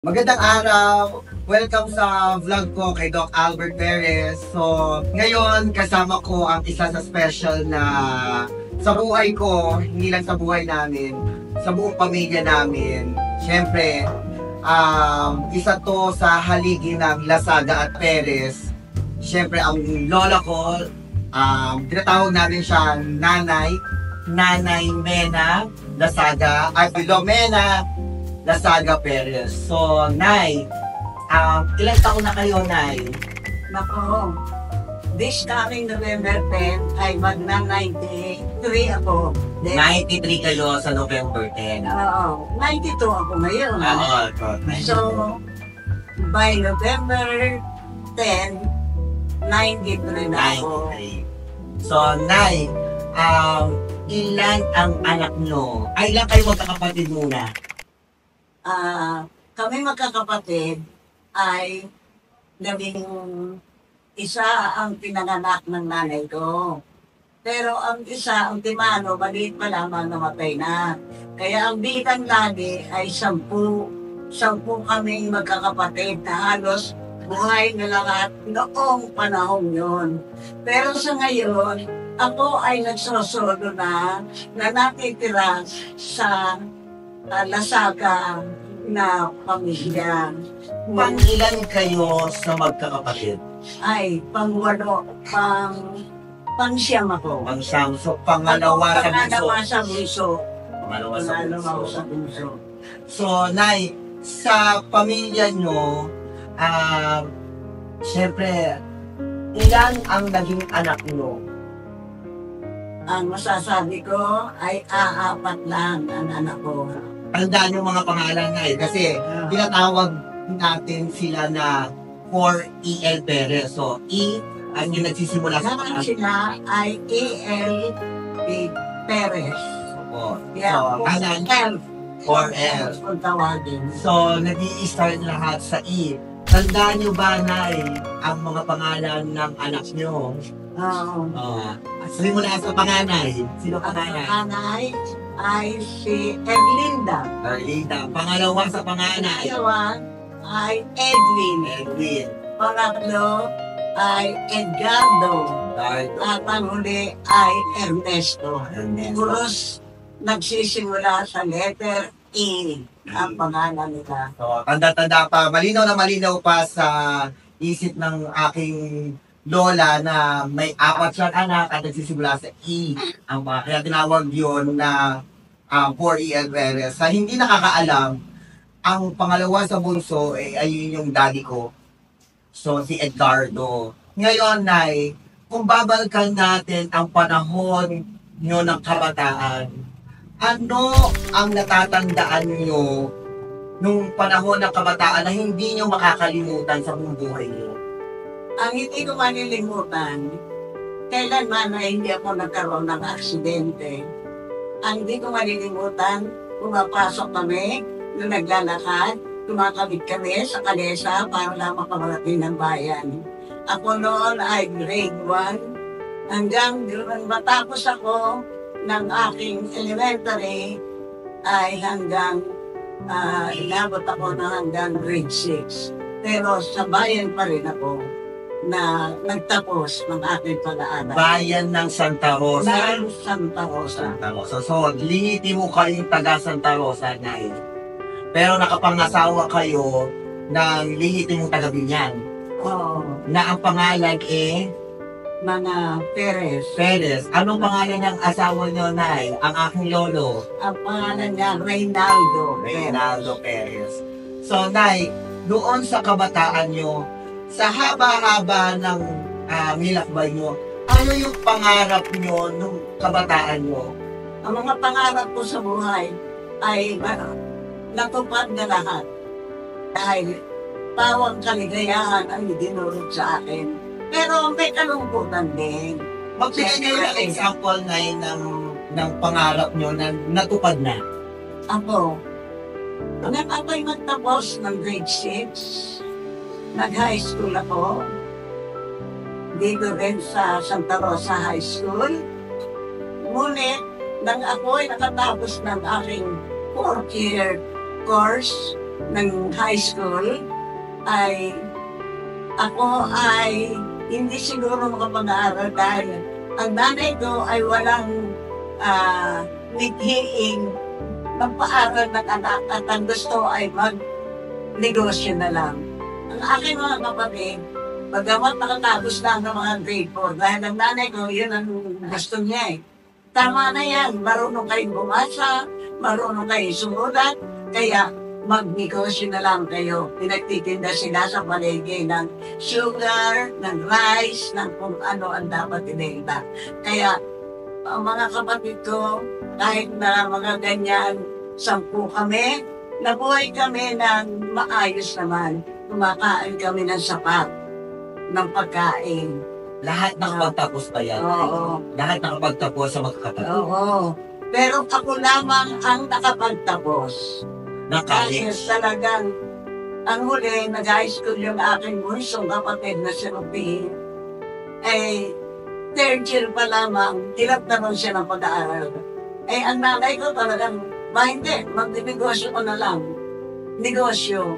Magandang araw! Welcome sa vlog ko kay Doc Albert Perez. So, ngayon kasama ko ang isa sa special na sa buhay ko, hindi lang sa buhay namin, sa buong pamilya namin. Siyempre, isa to sa haligi ng Lasaga at Perez. Siyempre, ang lola ko, tinatawag namin siya Nanay Mena Lasaga at Filomena Lasaga Perez. So, Nay, ilang taon na kayo, Nay? Nako, this coming November 10 ay magna-93 ako. 93 kayo sa November 10. Oo, 92 ako ngayon. So, by November 10, 93 na ako. 93. So, Nay, ilan ang anak nyo? Ay, ilan kayo magkakapatid muna? Kami magkakapatid ay labing isa ang pinanganak ng nanay ko. Pero ang isa, ang timano, maliit pa lamang namatay na. Kaya ang bilang lagi ay 10. 10 kaming magkakapatid na halos buhay na lahat noong panahon yun. Pero sa ngayon, ako ay nagsosolo na natitira sa Lasaga na pamilya. Pang-ilan kayo sa magkakapatid? Ay, pang-walo, pang-siyam ako. Pang-siyam. So, pangalawa sa bunso. Pangalawa sa bunso. Pangalawa sa Pangalawa bunso. sa bunso. So, Nay, sa pamilya nyo, siyempre, ilan ang naging anak nyo? Ang masasabi ko ay aapat lang ang anak ko. Tandaan yung mga pangalan na kasi tinatawag natin sila na 4EL Perez. So, E ang yung nagsisimula sa Naman pangalan. sila ay E.L. Perez. So, Yeah, kanan, 4L. Kung tawagin. So, nag-i-start lahat sa E. Tandaan nyo ba, Nay, ang mga pangalan ng anak nyo? Simula sa panganay. Sino Ang panganay? panganay ay si Erlinda. Arlinda. Pangalawa sa panganay. Pangalawa ay Edwin. Edwin. Pangatlo ay Edgardo. Dardo. At ang huli ay Ernesto. Ernesto. Puros nagsisimula sa letter E ang pangalan nila. So, tanda-tanda pa. Malinaw na malinaw pa sa isip ng aking lola na may 4 siyang anak at nagsisimula sa E. Kaya tinawag yun na 4EL Perez. Sa hindi nakakaalam, ang pangalawa sa bunso ay yung daddy ko. So, si Edgardo. Ngayon, Nay, kung babalikan natin ang panahon nyo ng kabataan, ano ang natatandaan nyo nung panahon ng kabataan na hindi nyo makakalimutan sa buong buhay nyo? Ang hindi ko malilimutan, kailanman ay hindi ako nagkaroon ng aksidente. Ang hindi ko malilimutan, pumapasok kami, nung naglalakad, tumakabit kami sa kalesa para lang makarating ng bayan. Ako noon ay grade 1, hanggang matapos ako ng aking elementary, ay hanggang inabot ako na hanggang grade 6. Pero sa bayan pa rin ako na nagtapos ng aking pag-aaral. Bayan ng Santa Rosa. Ng Santa Rosa. Santa Rosa. So, lingiti mo kayong taga Santa Rosa, Nay. Pero nakapangasawa kayo ng lingiti mong taga Binyan. Oo. Na ang pangalan Mga Perez. Perez. Anong pangalan ng asawa nyo, Nay? Ang aking lolo. Ang pangalan niya, Reynaldo. Reynaldo Perez. So, Nay, doon sa kabataan nyo, sa haba-haba ng nilakbay nyo, ano yung pangarap nyo nung kabataan nyo? Ang mga pangarap ko sa buhay ay natupad na lahat. Dahil pawang kaligayahan ang dinurot sa akin. Pero may kalungkutan din. Magbigay kayo ng example, Nay, ng pangarap nyo na natupad na. Ako, nang ako'y magtapos ng grade 6, nag-high school ako. Dito rin sa Santa Rosa High School. Ngunit, nang ako'y nakatapos ng aking 4th year course ng high school, ay ako ay hindi siguro makapag-aaral dahil ang nanay ko ay walang lighiing magpaaral ng anak at ang gusto ay mag-negosyo na lang. Ang aking mga kapatid, bagamat nakatapos lang ng mga grade 4, dahil ang nanay ko, yun ang gusto niya eh. Tama na yan, marunong kayong bumasa, marunong kayong sumulat, kaya magnegosyo na lang kayo. Pinagtitinda sila sa palengke ng sugar, ng rice, ng kung ano ang dapat tinenda. Kaya ang mga kapatid ko, kahit na mga ganyan, 10 kami, nabuhay kami ng maayos naman. Kumakain kami ng sapat ng pagkain. Lahat nakapagtapos pa yan. Oo. Lahat nakapagtapos sa magkakapatid. Oo. Pero ako lamang ang nakapagtapos. Na Kasi college. talagang ang huli, nag-high school yung aking bunsong kapatid na si Rupi. Eh, 3rd year pa lamang, hilap na rin siya ng pag-aaral. Eh, ang nanay ko talagang, hindi, mag-negosyo ko na lang. Negosyo.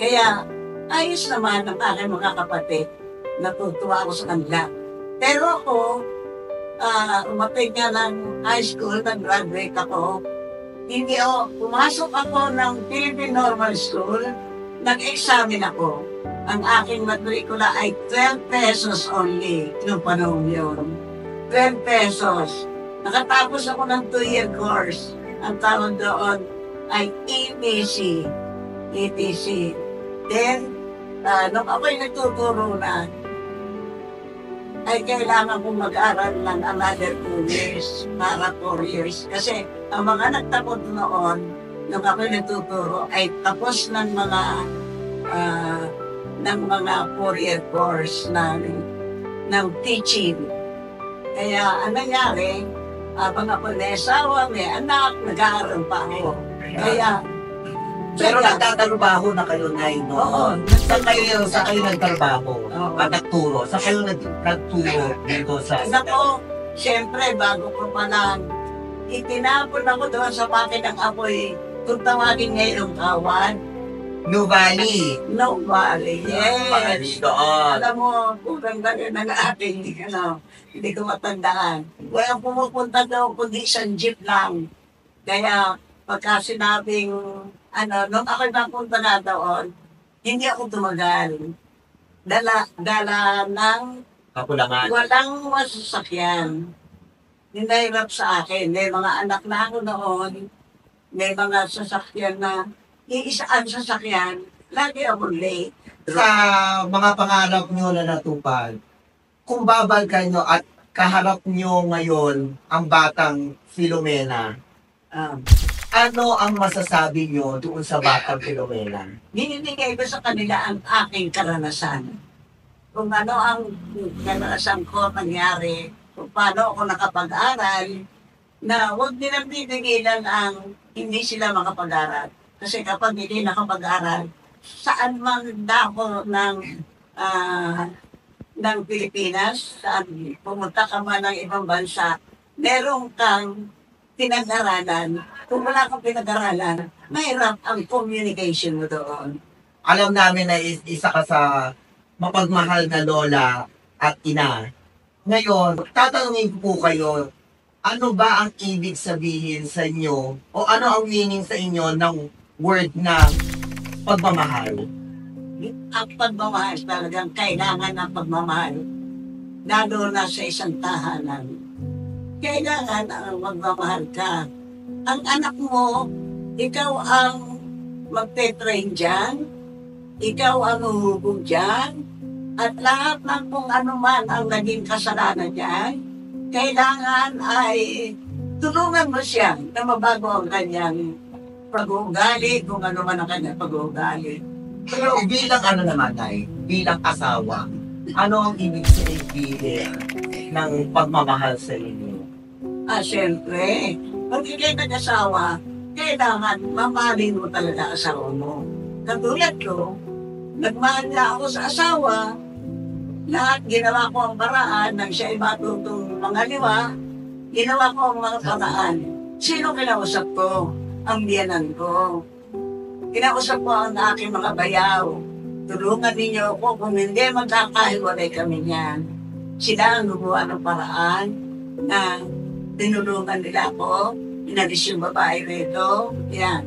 Kaya, ayos naman ang aking mga kapatid. Natutuwa ako sa kanila. Pero ako, umatid nga ng high school, nag-graduate ako. Hindi ako, pumasok ako ng Philippine Normal School, nag-examine ako. Ang aking matrikula ay 12 pesos only noong panahon yun. 12 pesos. Nakatapos ako ng 2-year course. Ang tawag doon ay ETC. ETC. Then, nung ako'y nagtuturo na, ay kailangan kong mag-aral ng another 2 years para 4 years. Kasi ang mga nagtapos noon, nung ako'y nagtuturo, ay tapos ng mga 4-year course ng teaching. Kaya ang nangyari, habang ako may asawa, may anak, nag-aaral pa ako. Kaya, Pero nagtatrabaho na kayo, Nay, no? Oo. Saan kayo nagtrabaho? Oo. At nagturo? Saan kayo nagturo dito sa... Nako, siyempre, bago ko pa lang, itinapon ako doon sa pati ng apoy, kung tawagin ngayon yung kawan, New Valley. no valley. Valley Yes. doon. Alam mo, kurang na rin ang ating, hindi ko matandaan. Walang pumupunta doon, kundi isang jeep lang. Kaya, pagka sinabing, nung ako'y napunta na doon, hindi ako tumagal. Dala ng Kapulangan. walang masasakyan. Hinahirap sa akin. May mga anak na ako noon, may mga sasakyan na iisa ang sasakyan, lagi ako late. Sa mga pangarap nyo na natupad, kung babalikan nyo at kaharap nyo ngayon ang batang Filomena, ano ang masasabi nyo doon sa batang Filomena? Ninibigay ko sa kanila ang aking karanasan. Kung ano ang karanasan ko nangyari, kung paano ako nakapag-aral, na huwag nilang bibigyan ang hindi sila makapag-aral. Kasi kapag hindi nakapag-aral, saan man dako ng Pilipinas, saan pumunta ka man ng ibang bansa, meron kang pinag-aralan. Kung wala kang pinag-aralan, mahirap ang communication mo doon. Alam namin na isa ka sa mapagmahal na lola at ina. Ngayon, tatanungin ko po kayo, ano ba ang ibig sabihin sa inyo o ano ang meaning sa inyo ng word na pagmamahal? Ang pagmamahal talagang kailangan ng pagmamahal. Lalo na sa isang tahanan. Kailangan ang magmamahal ka. Ang anak mo, ikaw ang magte-train dyan, ikaw ang huhubog dyan, at lahat ng kung ano man ang naging kasalanan dyan, kailangan ay tulungan mo siya na mabago ang kanyang pag-uugali, kung ano man ang kanyang pag-uugali. Pero bilang ano naman, Nay, bilang asawa, ano ang ibig sabihin ng pagmamahal sa inyo? Siyempre, pag ikay nag-asawa, kailangan mamahalin mo talaga asawa mo. Katulad ko, nagmahal na ako sa asawa, lahat ginawa ko ang paraan nang siya ay matutong mangaliwa, ginawa ko ang mga paraan. Sino kinausap ko? Ang biyanan ko. Kinausap ko ang aking mga bayaw. Tulungan ninyo ako kung hindi magkakahiwalay kami niyan. Sila ang gumawa ng paraan na tinulungan nila ako. Inalis yung babae rito. Yan.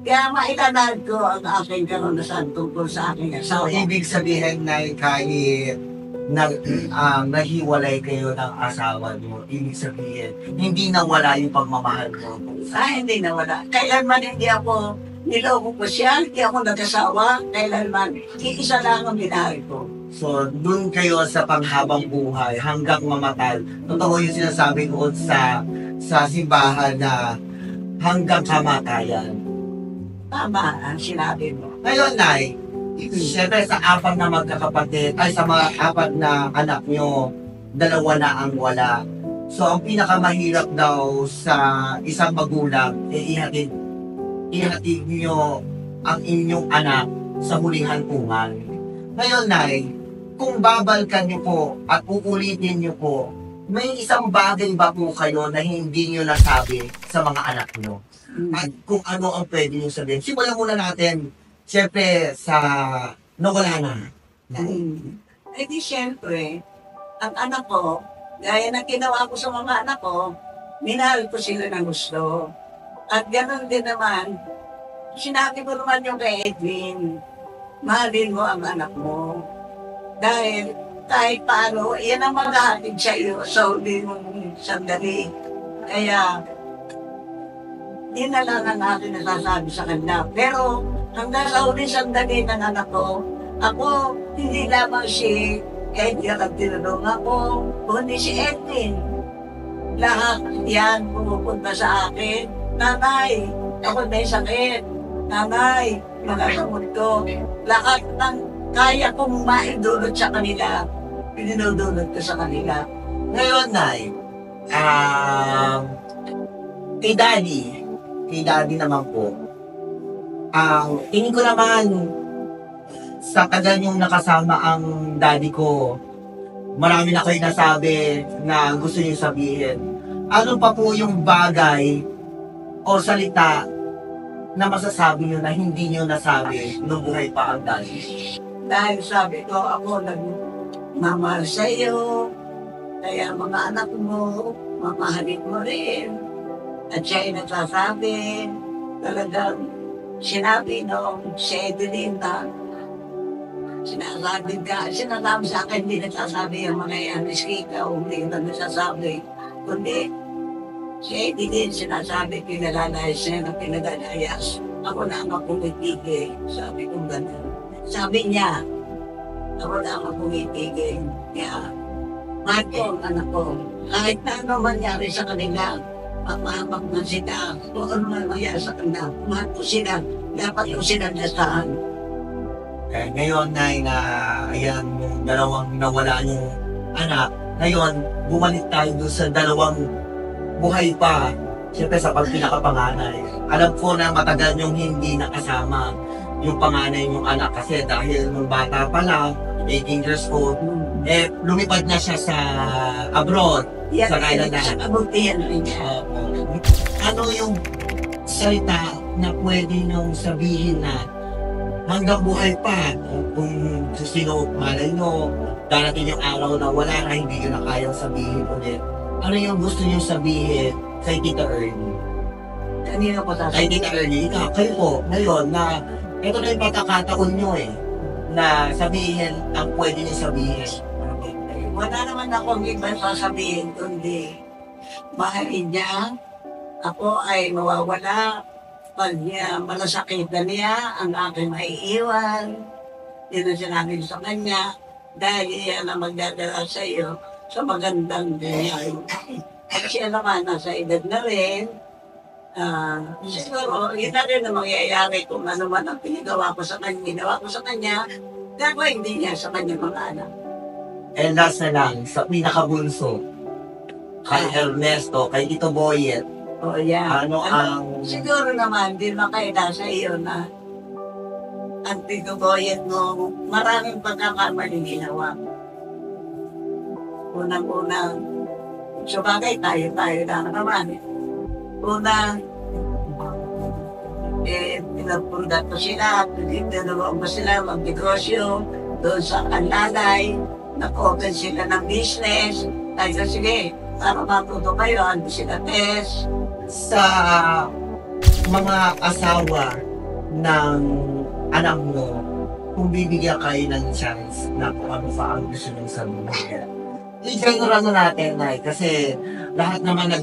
Kaya maitanad ko ang aking karanasan tungkol sa aking So, asawa. ibig sabihin na kahit nahiwalay kayo ng asawa mo, ibig sabihin, hindi nawala yung pagmamahal mo. Hindi nawala. Kailanman hindi ako niloko ko siya, hindi ako nag-asawa. Kailanman, iisa lang ang minahal ko. So, dun kayo sa panghabang buhay hanggang mamatay. Totoo yung sinasabi ko sa simbahan na hanggang kamatayan. Tama ang sinabi mo. Ngayon, Nay, siyempre sa apat na magkakapatid, ay sa mga apat na anak nyo, dalawa na ang wala. So, ang pinakamahirap daw sa isang magulang, ihatid nyo ang inyong anak sa huling hantungan. Ngayon, Nay, kung babalkan nyo po at uulitin nyo po, may isang bagay ba po kayo na hindi nyo nasabi sa mga anak nyo? At kung ano ang pwede nyo sabihin. Simulan muna natin, siyempre, sa nawala na. Eh di siyempre, ang anak ko, gaya ng ginawa ko sa mga anak ko, minahal ko sila ng gusto. At ganoon din naman, sinabi ko naman yung kay Edwin, mahalin mo ang anak mo. Dahil kahit paano, yan ang maghahatid sa iyo sa huli mong sandali. Kaya, yun na lang ang akin nasasabi sa kanya. Pero, hanggang sa huli sandali ng anak ko, ako, hindi lamang si Edwin ang tinulungan ko, kundi si Edwin. Lahat yan pumupunta sa akin. Nanay, ako may sakit. Nanay, magagamot ko. Lahat ng kaya kong maidulot sa kanila, pininudulot ko sa kanila. Ngayon, Nay, kay Daddy naman po, tingin ko naman, sa tagal yung nakasama ang daddy ko, marami na kayo nasabi na gusto niyo sabihin. Ano pa po yung bagay o salita na masasabi niyo na hindi niyo nasabi nung buhay pa ang daddy? Dahil sabi ko, ako nagmamahal sa iyo, kaya mga anak mo, mamahalin mo rin. At siya ay nagsasabi, talagang sinabi nung si Edeline na sinasabi sa akin, hindi nagsasabi ang mga yan, miski ikaw, hindi na nagsasabi. Kundi, si Edeline sinasabi, pinalalayas niya na pinagalayas. Ako na ang pumitigil, sabi ko gano'n. Sabi niya, ako na ang pumitigil. Kaya, mahal ko ang anak ko. Kahit na ano mangyari sa kanila, papahamak na sila, kung ano man mangyari sa kanila, mahal ko sila, dapat ko sila nasahan. Ngayon, Nay, na ayan, yung dalawang nawala yung anak, ngayon, bumalik tayo doon sa dalawang buhay pa, siyempre sa pagpinakapanganay. Alam ko na matagal yung hindi nakasama yung panganay yung anak kasi dahil nung bata pa lang, 18 years old, lumipad na siya sa abroad. Yan, Sa Canada. sa kabutihan rin niya. Ano yung salita na pwede niyong sabihin na hanggang buhay pa, kung sino malay nyo, darating yung araw na wala na, hindi nyo na kayang sabihin ulit. Ano yung gusto nyo sabihin kay Tita Ernie? Kanina ko Kay sasabihin. Tita Ernie, kayo po, ngayon na ito na yung pagkakataon nyo na sabihin ang pwede nyo sabihin. Wala naman akong ibang sasabihin, kundi mahalin niya. Ako ay mawawala pag malasakit na niya, ang aking maiiwan. Yun ang sinabi ko sa kanya, dahil yan ang magdadala sa iyo sa magandang buhay. At siya naman, nasa edad na rin. Siguro, yun na rin ang mangyayari kung ano man ang pinagawa ko sa kanya, ginawa ko sa kanya, dahil hindi niya sa kanya mga anak. And last na lang, sa pinakabunso, kay Ernesto, kay Tito Boyet, O yan. ano ang... Siguro naman, di makaila sa iyo na ang piguboyet mo, maraming pagkakamaling ginawa. Unang-unang, sabagay tayo lang naman. Unang, pinapundat ko sila, tinulungan ko sila magnegosyo doon sa kanlalay, nag-open sila ng business. Kaya sige, para matuto kayo, ano sila test. Sa mga asawa ng anak mo, kung bibigyan kayo ng chance na kung ano pa ang gusto nyo sa buhay. I-general na natin, Nay, kasi lahat naman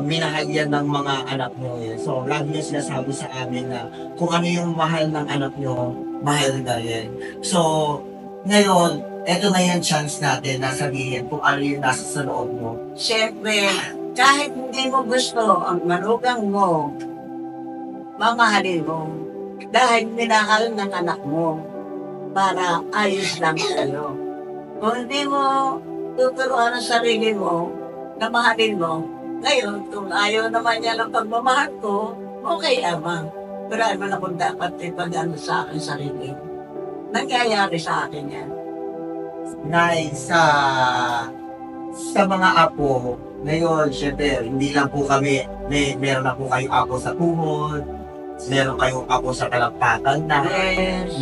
minahal yan ng mga anak nyo. So, lagi nyo sinasabi sa amin na kung ano yung mahal ng anak nyo, mahal na yan. So, ngayon, eto na yung chance natin na sabihin kung ano yung nasa sa loob mo. Siyempre, kahit hindi mo gusto ang manugang mo, mamahalin mo. Dahil minahal ng anak mo para ayos lang sa'yo. Kung hindi mo tuturuan ang sarili mo na mahalin mo, ngayon, kung ayaw naman niya ng pagmamahal ko, okay lamang. Pero ano na kung dapat ipagano sa akin sarili. Nangyayari sa akin yan. Nay, sa mga apo, ngayon, syempre, hindi lang po kami, meron na po kayong apo sa tuhod, meron kayong apo sa talampakan na, Yes.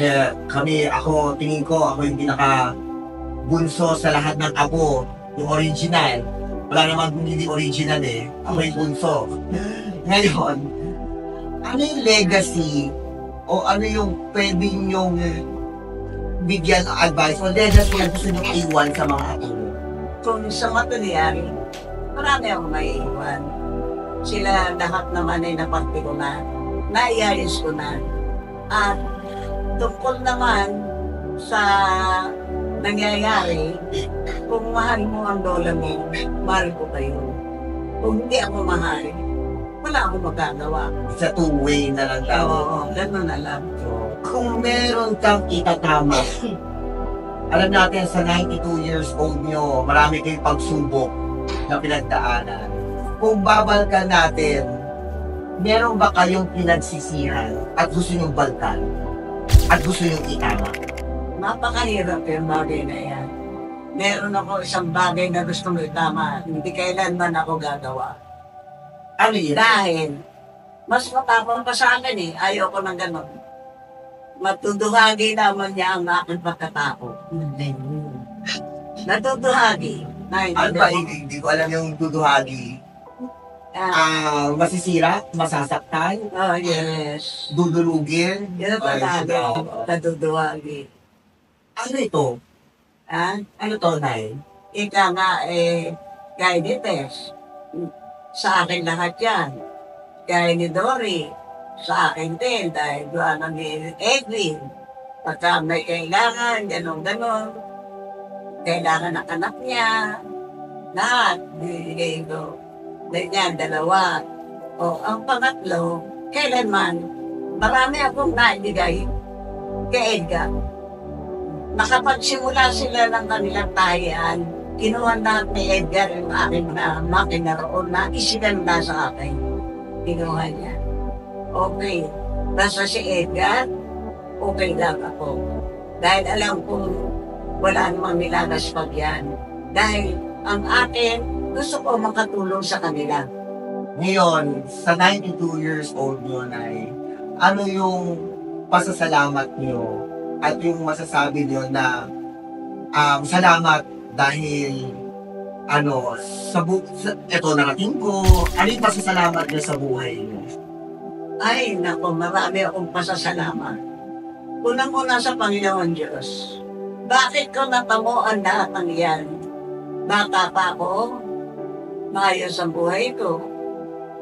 tingin ko, ako yung bunso sa lahat ng apo, yung original. Wala naman kung hindi original ako yung bunso. Ngayon, ano yung legacy o ano yung pwede nyong bigyan ng advice o legacy na gusto nyong iwan sa mga apo mo? Kung sa material, marami akong maiiwan. Sila lahat naman ay naparte ko na, naiayos ko na. At tungkol naman sa nangyayari, kung mahal mo ang lola mo, mahal ko kayo. Kung hindi ako mahal, wala akong magagawa. Sa two-way na lang daw. Oo, gano'n na lang. Kung meron kang itatama, alam natin sa 92 years old nyo, marami kayong pagsubok na pinagdaanan. Kung babalikan natin, meron ba kayong pinagsisihan at gusto nyong balkan? At gusto nyong itama? Napakahirap yung bagay na yan. Meron ako isang bagay na gusto mo itama, hindi kailanman ako gagawa. Ano yun? Dahil, mas matapang pa sa akin ayaw ko ng gano'n. Matuduhagi naman niya ang aking pagkatao. Natuduhagi. Ano ba? Hindi ko alam yung duduhagi. Masisira? Masasaktan? Oh, yes. Dudulugin? Yan ang pagkatao. Natuduhagi. Ano ito? Ha? Ano to, Nay? Ika nga kaya ni Tess. Sa akin lahat yan. Kaya ni Dory. Sa akin din. Dahil doon ni Edwin. Pagka may kailangan, ganon-ganon. Kailangan ng anak niya. Lahat. Binigay ko. Ganyan, dalawa. O, ang pangatlo, kailanman, marami akong naibigay kay Edgar. Nakapagsimula sila ng kanilang tahian, kinuha na ni Edgar yung aking makina roon na isinanda sa akin. Kinuha niya. Okay. Basta si Edgar, okay lang ako. Dahil alam kong wala namang nilalaspag yan. Dahil ang akin, gusto ko makatulong sa kanila. Ngayon, sa 92 years old nyo, Nay, ano yung pasasalamat nyo at yung masasabi nyo na salamat dahil eto narating ko, ano yung pasasalamat nyo sa buhay nyo? Ay, naku, marami akong pasasalamat. Unang-una sa Panginoon Diyos. Bakit ko natamo ang lahat ng iyan? Bata pa ako, maayos ang buhay ko.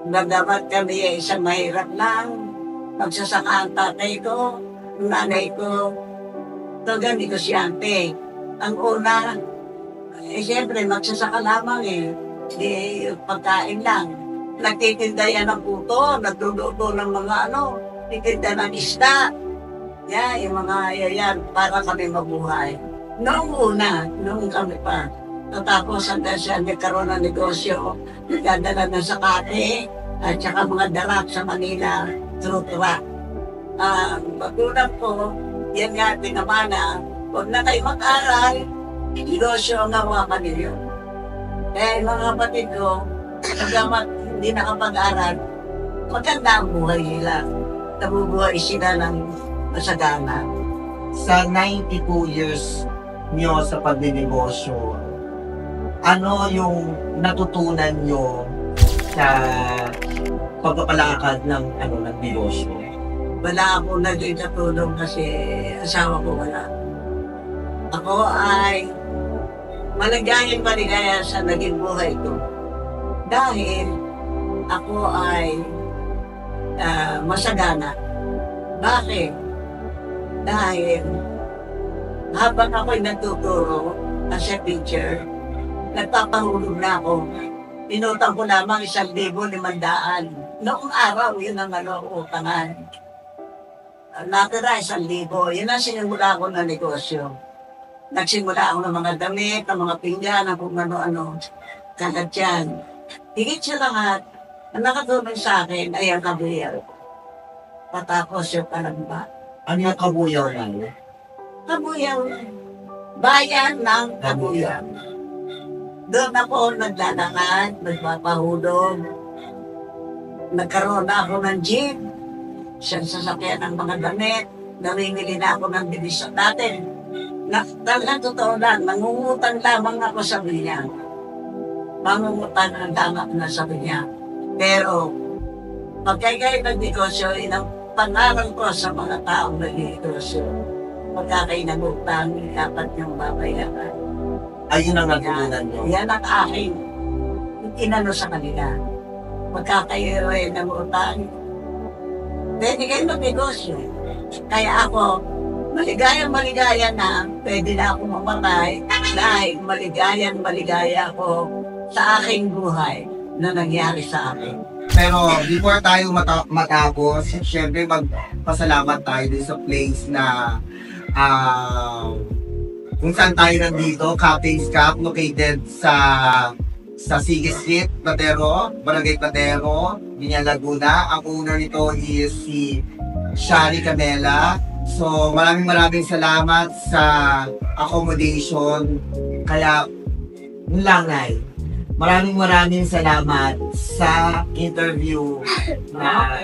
Nagamat kami ay isang mahirap lang. Magsasaka ang tatay ko, nanay ko, taga negosyante. Ang una, siyempre magsasaka lamang di pagkain lang. Nagtitinda yan ng puto, nagluluto ng mga titinda ng isda. Yung mga yan, para kami mabuhay. Noong una, noong kami pa, tapos hanggang siya nagkaroon ng negosyo, nagdadala ng sakate, at saka mga darak sa Manila, through truck. Magulang ko, yan nga, tinamana, huwag na kayo mag-aral, negosyo ang hawakan ninyo. Kaya yung mga kapatid ko, pagkamat hindi nakapag-aral, maganda ang buhay nila. nabubuhay sila ng masagana. Sa 92 years nyo sa pagdinegosyo, ano yung natutunan nyo sa pagpapalakad ng ng negosyo? Wala akong naging katulong kasi asawa ko wala. Ako ay maligaya sa naging buhay ko. Dahil ako ay masagana. Bakit? Dahil habang ako'y nagtuturo as a teacher, nagpapahulog na ako. Pinutang ko lamang 1,500. Noong araw, yun ang utangan. Natira 1,000. Yun ang sinimula ko na negosyo. Nagsimula ako ng mga damit, ng mga pinggan, ng kung ano-ano. Kagat yan. Higit sa lahat, ang nakatulong sa akin ay ang kabuyaw. Patapos yung kalamba. Ano yung kabuyaw na yun? Kabuyaw. Bayan ng Kabuyaw. Doon ako naglalakad, nagpapahulog. Nagkaroon na ako ng jeep. Siyang sasakyan ng mga damit. Namimili na ako ng division natin. Talagang totoo lang, nangungutang lamang ako sa binyang. Mangungutang ang lamang na sa binyang. Pero, pagkakay ng negosyo, inang pangalan ko sa mga taong nag-negosyo. Pagkakay nag-utang, dapat niyong babayaran. Ayun ang natutunan nyo. Yan ang aking inano sa kanila. Pagka kayo ay nag-utang, pwede kayo mag-negosyo. Kaya ako, maligaya na, pwede na ako mamatay dahil maligaya ako sa aking buhay na nangyari sa akin. Pero before tayo matapos, syempre magpasalamat tayo din sa place na kung saan tayo nandito, Captain's Cap, located sa Sige Street, Platero, Barangay Platero, Binyan, Laguna. Ang owner nito is si Shari Canela. So maraming salamat sa accommodation. Kaya, yun lang, Nay. Maraming salamat sa interview na